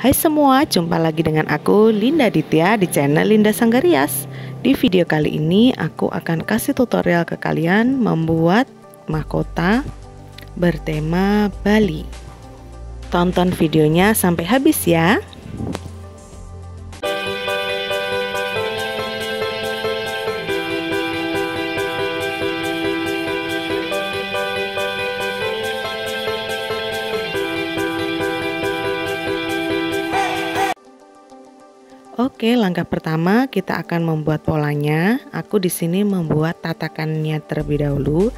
Hai semua, jumpa lagi dengan aku Linda Ditya di channel Linda Sanggarias. Di video kali ini aku akan kasih tutorial ke kalian membuat mahkota bertema Bali. Tonton videonya sampai habis ya. Oke, langkah pertama kita akan membuat polanya. Aku di sini membuat tatakannya terlebih dahulu.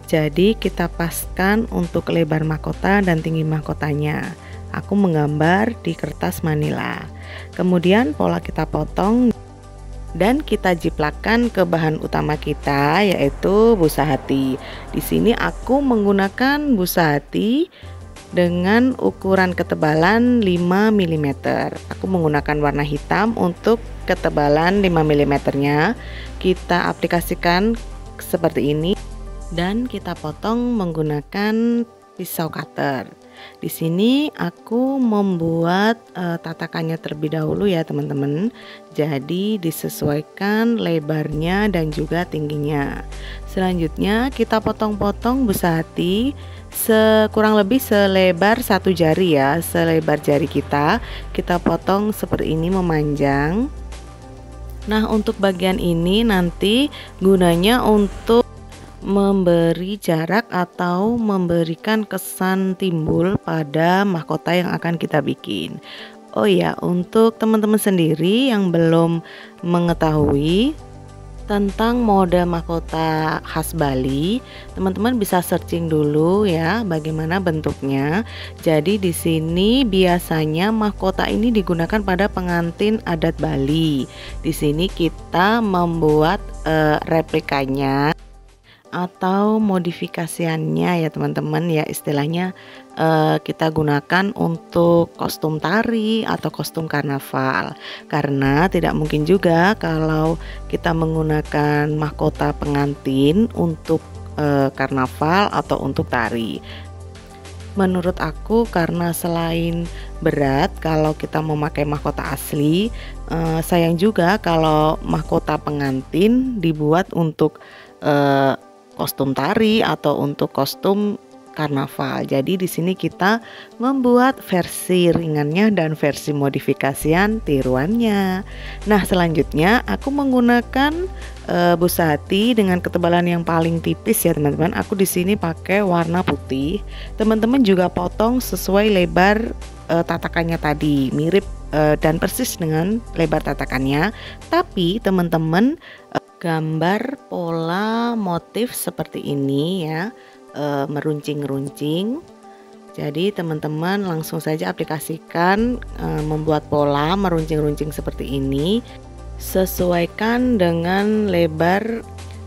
Jadi kita paskan untuk lebar mahkota dan tinggi mahkotanya. Aku menggambar di kertas manila. Kemudian pola kita potong dan kita jiplakan ke bahan utama kita, yaitu busa hati. Di sini aku menggunakan busa hati dengan ukuran ketebalan 5 mm. Aku menggunakan warna hitam untuk ketebalan 5 mm nya. Kita aplikasikan seperti ini dan kita potong menggunakan pisau cutter. Di sini aku membuat tatakannya terlebih dahulu ya teman-teman. Jadi disesuaikan lebarnya dan juga tingginya. Selanjutnya kita potong-potong busa hati kurang lebih selebar satu jari ya, selebar jari kita potong seperti ini memanjang. Nah, untuk bagian ini nanti gunanya untuk memberi jarak atau memberikan kesan timbul pada mahkota yang akan kita bikin. Oh ya, untuk teman-teman sendiri yang belum mengetahui tentang mode mahkota khas Bali, teman-teman bisa searching dulu ya bagaimana bentuknya. Jadi di sini biasanya mahkota ini digunakan pada pengantin adat Bali. Di sini kita membuat replikanya atau modifikasiannya ya teman-teman ya, istilahnya kita gunakan untuk kostum tari atau kostum karnaval, karena tidak mungkin juga kalau kita menggunakan mahkota pengantin untuk karnaval atau untuk tari. Menurut aku, karena selain berat kalau kita memakai mahkota asli, sayang juga kalau mahkota pengantin dibuat untuk kostum tari atau untuk kostum karnaval. Jadi di sini kita membuat versi ringannya dan versi modifikasian tiruannya. Nah, selanjutnya aku menggunakan busa hati dengan ketebalan yang paling tipis ya teman-teman. Aku di sini pakai warna putih. Teman-teman juga potong sesuai lebar tatakannya tadi, mirip dan persis dengan lebar tatakannya. Tapi teman-teman gambar pola motif seperti ini ya, meruncing-runcing. Jadi teman-teman langsung saja aplikasikan membuat pola meruncing-runcing seperti ini. Sesuaikan dengan lebar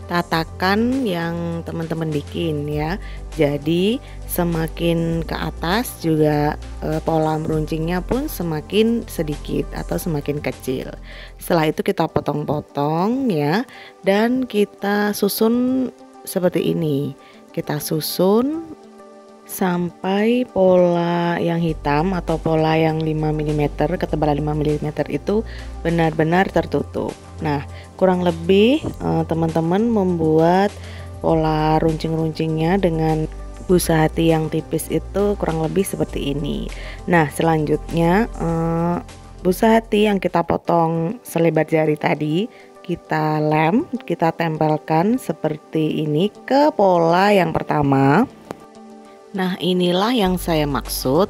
tatakan yang teman-teman bikin ya. Jadi semakin ke atas juga pola meruncingnya pun semakin sedikit atau semakin kecil. Setelah itu kita potong-potong ya, dan kita susun seperti ini. Kita susun sampai pola yang hitam atau pola yang 5 mm, ketebalan 5 mm itu benar-benar tertutup. Nah, kurang lebih teman-teman membuat pola runcing-runcingnya dengan busa hati yang tipis itu kurang lebih seperti ini. Nah, selanjutnya busa hati yang kita potong selebar jari tadi kita lem, kita tempelkan seperti ini ke pola yang pertama. Nah, inilah yang saya maksud,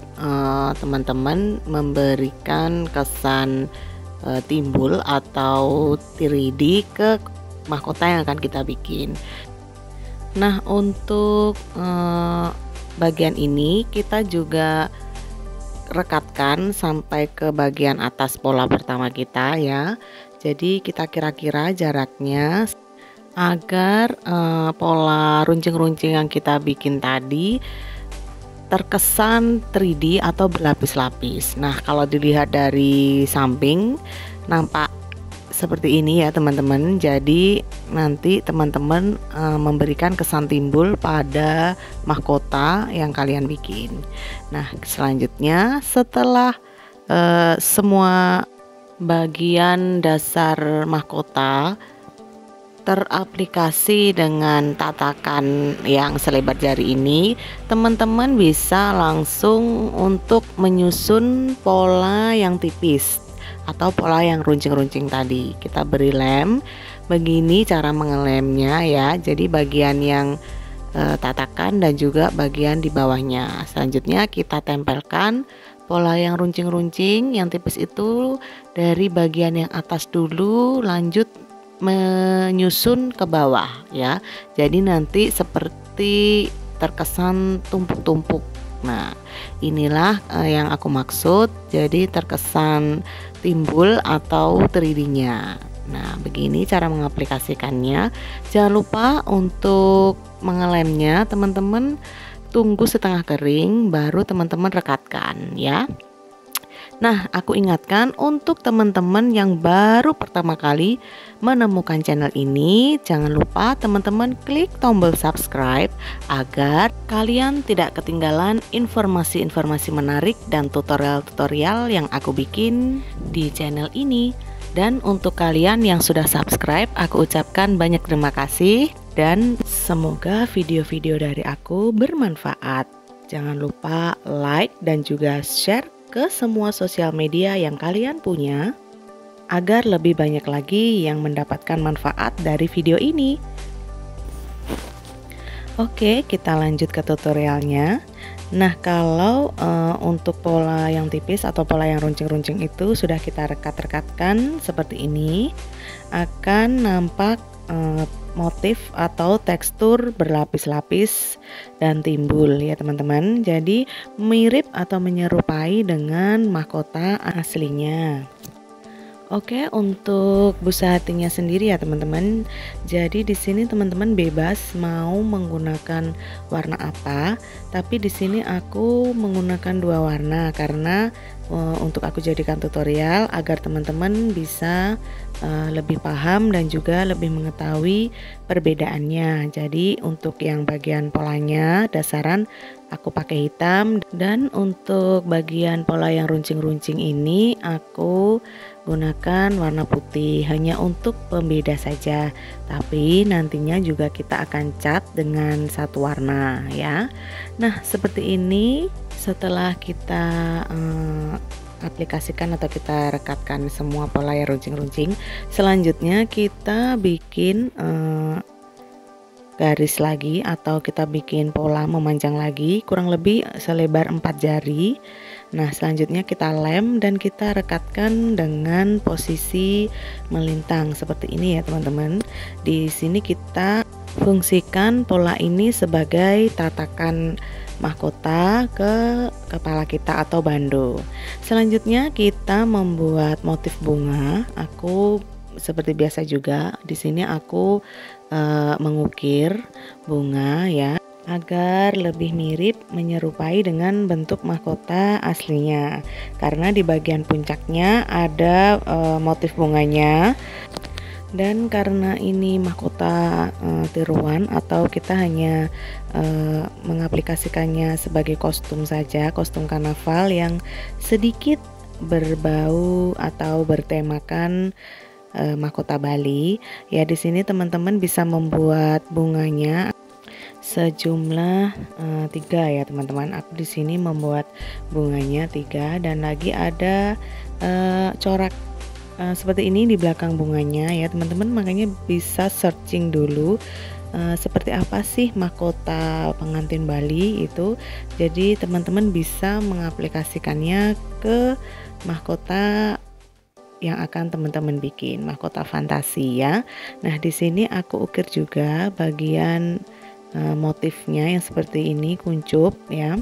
teman-teman memberikan kesan timbul atau 3D ke mahkota yang akan kita bikin. Nah, untuk bagian ini kita juga rekatkan sampai ke bagian atas pola pertama kita ya. Jadi kita kira-kira jaraknya agar pola runcing-runcing yang kita bikin tadi terkesan 3D atau berlapis-lapis. Nah, kalau dilihat dari samping nampak seperti ini ya teman-teman. Jadi nanti teman-teman memberikan kesan timbul pada mahkota yang kalian bikin. Nah, selanjutnya setelah semua bagian dasar mahkota teraplikasi dengan tatakan yang selebar jari ini, teman-teman bisa langsung untuk menyusun pola yang tipis atau pola yang runcing-runcing tadi. Kita beri lem, begini cara mengelemnya ya. Jadi bagian yang tatakan dan juga bagian di bawahnya. Selanjutnya kita tempelkan pola yang runcing-runcing yang tipis itu dari bagian yang atas dulu, lanjut menyusun ke bawah ya. Jadi nanti seperti terkesan tumpuk-tumpuk. Nah, inilah yang aku maksud. Jadi terkesan timbul atau 3D-nya. Nah, begini cara mengaplikasikannya. Jangan lupa untuk mengelemnya, teman-teman tunggu setengah kering baru teman-teman rekatkan ya. Nah, aku ingatkan untuk teman-teman yang baru pertama kali menemukan channel ini, jangan lupa teman-teman klik tombol subscribe agar kalian tidak ketinggalan informasi-informasi menarik dan tutorial-tutorial yang aku bikin di channel ini. Dan untuk kalian yang sudah subscribe, aku ucapkan banyak terima kasih dan semoga video-video dari aku bermanfaat. Jangan lupa like dan juga share ke semua sosial media yang kalian punya agar lebih banyak lagi yang mendapatkan manfaat dari video ini. Oke, kita lanjut ke tutorialnya. Nah, kalau untuk pola yang tipis atau pola yang runcing-runcing itu sudah kita rekat-rekatkan seperti ini, akan nampak motif atau tekstur berlapis-lapis dan timbul ya teman-teman. Jadi mirip atau menyerupai dengan mahkota aslinya. Oke, untuk busa hatinya sendiri ya teman-teman. Jadi di sini teman-teman bebas mau menggunakan warna apa, tapi di sini aku menggunakan 2 warna karena untuk aku jadikan tutorial agar teman-teman bisa lebih paham dan juga lebih mengetahui perbedaannya. Jadi untuk yang bagian polanya dasaran aku pakai hitam, dan untuk bagian pola yang runcing-runcing ini aku gunakan warna putih hanya untuk pembeda saja, tapi nantinya juga kita akan cat dengan satu warna ya. Nah, seperti ini setelah kita aplikasikan atau kita rekatkan semua pola yang runcing-runcing, selanjutnya kita bikin garis lagi atau kita bikin pola memanjang lagi kurang lebih selebar 4 jari. Nah, selanjutnya kita lem dan kita rekatkan dengan posisi melintang seperti ini ya teman-teman. Di sini kita fungsikan pola ini sebagai tatakan mahkota ke kepala kita atau bando. Selanjutnya kita membuat motif bunga. Aku seperti biasa juga di sini aku mengukir bunga ya agar lebih mirip menyerupai dengan bentuk mahkota aslinya, karena di bagian puncaknya ada motif bunganya. Dan karena ini mahkota tiruan atau kita hanya mengaplikasikannya sebagai kostum saja, kostum karnaval yang sedikit berbau atau bertemakan mahkota Bali ya. Di sini teman-teman bisa membuat bunganya sejumlah 3 ya teman-teman. Aku di sini membuat bunganya 3 dan lagi ada corak seperti ini di belakang bunganya ya teman-teman. Makanya bisa searching dulu seperti apa sih mahkota pengantin Bali itu. Jadi teman-teman bisa mengaplikasikannya ke mahkota yang akan teman-teman bikin, mahkota fantasi ya. Nah, di sini aku ukir juga bagian motifnya yang seperti ini, kuncup ya.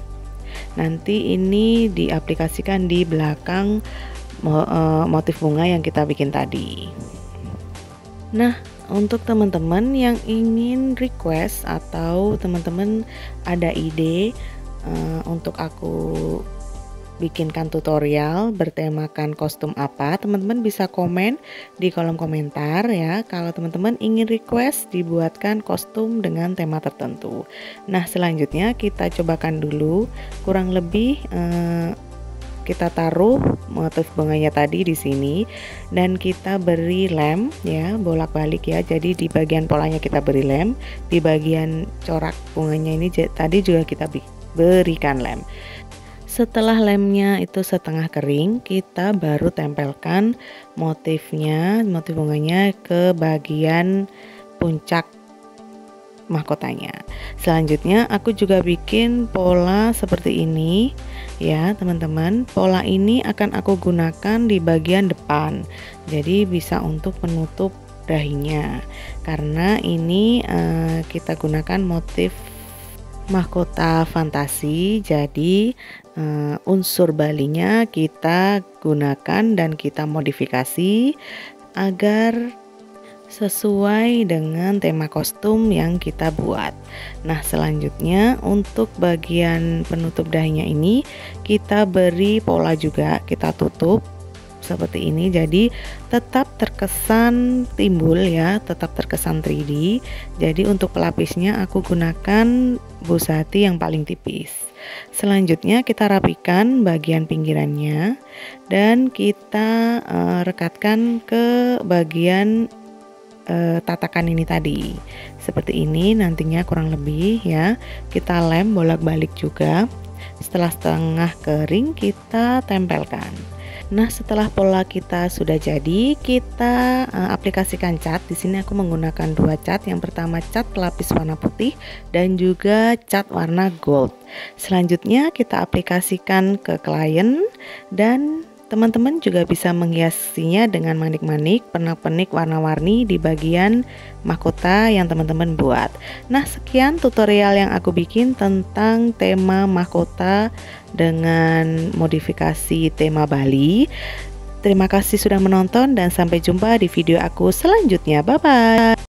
Nanti ini diaplikasikan di belakang motif bunga yang kita bikin tadi. Nah, untuk teman-teman yang ingin request atau teman-teman ada ide untuk aku bikinkan tutorial bertemakan kostum apa, teman-teman bisa komen di kolom komentar ya. Kalau teman-teman ingin request dibuatkan kostum dengan tema tertentu. Nah, selanjutnya kita cobakan dulu kurang lebih kita taruh motif bunganya tadi di sini dan kita beri lem ya, bolak-balik ya. Jadi di bagian polanya kita beri lem, di bagian corak bunganya ini tadi juga kita berikan lem. Setelah lemnya itu setengah kering, kita baru tempelkan motif bunganya ke bagian puncak mahkotanya. Selanjutnya aku juga bikin pola seperti ini ya teman-teman. Pola ini akan aku gunakan di bagian depan, jadi bisa untuk penutup dahinya, karena ini kita gunakan motif mahkota fantasi. Jadi unsur balinya kita gunakan dan kita modifikasi agar sesuai dengan tema kostum yang kita buat. Nah, selanjutnya untuk bagian penutup dahinya ini kita beri pola juga, kita tutup seperti ini. Jadi tetap terkesan timbul ya, tetap terkesan 3D. Jadi untuk pelapisnya aku gunakan busati yang paling tipis. Selanjutnya kita rapikan bagian pinggirannya dan kita rekatkan ke bagian tatakan ini tadi. Seperti ini nantinya kurang lebih ya. Kita lem bolak-balik juga. Setelah setengah kering kita tempelkan. Nah, setelah pola kita sudah jadi, kita aplikasikan cat. Di sini aku menggunakan 2 cat. Yang pertama cat pelapis warna putih dan juga cat warna gold. Selanjutnya kita aplikasikan ke klien dan teman-teman juga bisa menghiasinya dengan manik-manik, pernak-pernik warna-warni di bagian mahkota yang teman-teman buat. Nah, sekian tutorial yang aku bikin tentang tema mahkota dengan modifikasi tema Bali. Terima kasih sudah menonton dan sampai jumpa di video aku selanjutnya. Bye-bye.